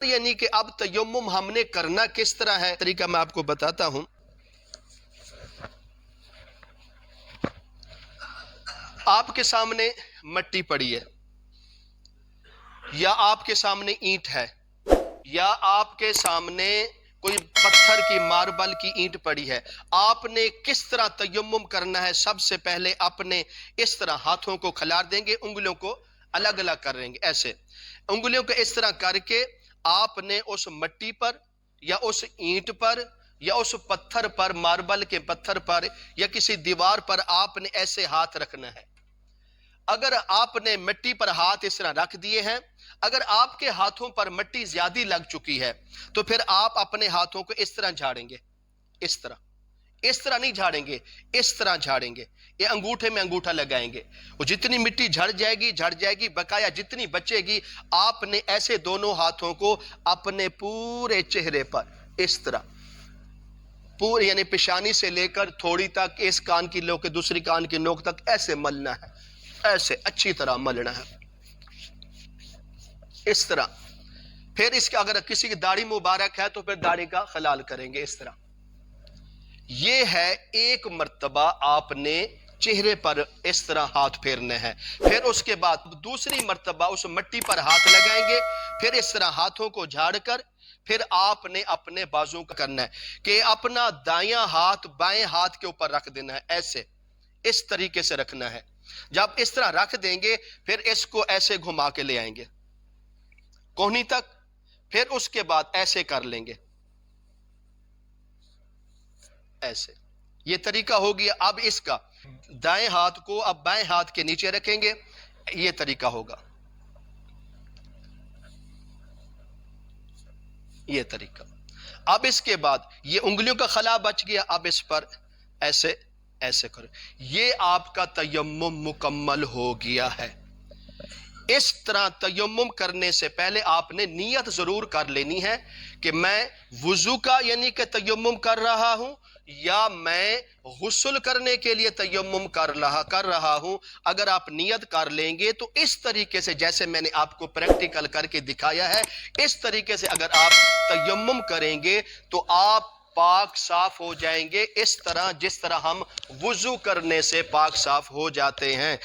یعنی کہ اب تیمم ہم نے کرنا کس طرح ہے، طریقہ میں آپ کو بتاتا ہوں۔ آپ کے سامنے مٹی پڑی ہے، یا آپ کے سامنے اینٹ ہے، یا آپ کے سامنے کوئی پتھر کی ماربل کی اینٹ پڑی ہے، آپ نے کس طرح تیمم کرنا ہے؟ سب سے پہلے اپنے اس طرح ہاتھوں کو کھلار دیں گے، انگلیوں کو الگ الگ کر دیں گے، ایسے انگلیوں کو اس طرح کر کے آپ نے اس مٹی پر یا اس اینٹ پر یا اس پتھر پر، ماربل کے پتھر پر یا کسی دیوار پر آپ نے ایسے ہاتھ رکھنا ہے۔ اگر آپ نے مٹی پر ہاتھ اس طرح رکھ دیے ہیں، اگر آپ کے ہاتھوں پر مٹی زیادہ لگ چکی ہے تو پھر آپ اپنے ہاتھوں کو اس طرح جھاڑیں گے، اس طرح نہیں جھاڑیں گے، اس طرح جھاڑیں گے، یہ انگوٹھے میں انگوٹھا لگائیں گے، وہ جتنی مٹی جھڑ جائے گی، بقایا جتنی بچے گی آپ نے ایسے دونوں ہاتھوں کو اپنے پورے چہرے پر اس طرح پورے، یعنی پیشانی سے لے کر تھوڑی تک، اس کان کی نوک کے دوسری کان کی نوک تک ایسے ملنا ہے، ایسے اچھی طرح ملنا ہے، اس طرح۔ پھر اس کا اگر کسی کی داڑھی مبارک ہے تو پھر داڑھی کا خلال کریں گے، اس طرح۔ یہ ہے ایک مرتبہ آپ نے چہرے پر اس طرح ہاتھ پھیرنے ہیں۔ پھر اس کے بعد دوسری مرتبہ اس مٹی پر ہاتھ لگائیں گے، پھر اس طرح ہاتھوں کو جھاڑ کر پھر آپ نے اپنے بازو کا کرنا ہے کہ اپنا دایاں ہاتھ بائیں ہاتھ کے اوپر رکھ دینا ہے، ایسے اس طریقے سے رکھنا ہے۔ جب اس طرح رکھ دیں گے پھر اس کو ایسے گھما کے لے آئیں گے کوہنی تک، پھر اس کے بعد ایسے کر لیں گے، ایسے۔ یہ طریقہ ہو گیا۔ اب اس کا دائیں ہاتھ کو اب بائیں ہاتھ کے نیچے رکھیں گے، یہ طریقہ ہوگا، یہ طریقہ۔ اب اس کے بعد یہ انگلیوں کا خلا بچ گیا، اب اس پر ایسے ایسے کرو، یہ آپ کا تیمم مکمل ہو گیا ہے۔ اس طرح تیمم کرنے سے پہلے آپ نے نیت ضرور کر لینی ہے کہ میں وضو کا یعنی کہ تیمم کر رہا ہوں، یا میں غسل کرنے کے لیے تیمم کر رہا ہوں۔ اگر آپ نیت کر لیں گے تو اس طریقے سے جیسے میں نے آپ کو پریکٹیکل کر کے دکھایا ہے، اس طریقے سے اگر آپ تیمم کریں گے تو آپ پاک صاف ہو جائیں گے، اس طرح جس طرح ہم وضو کرنے سے پاک صاف ہو جاتے ہیں۔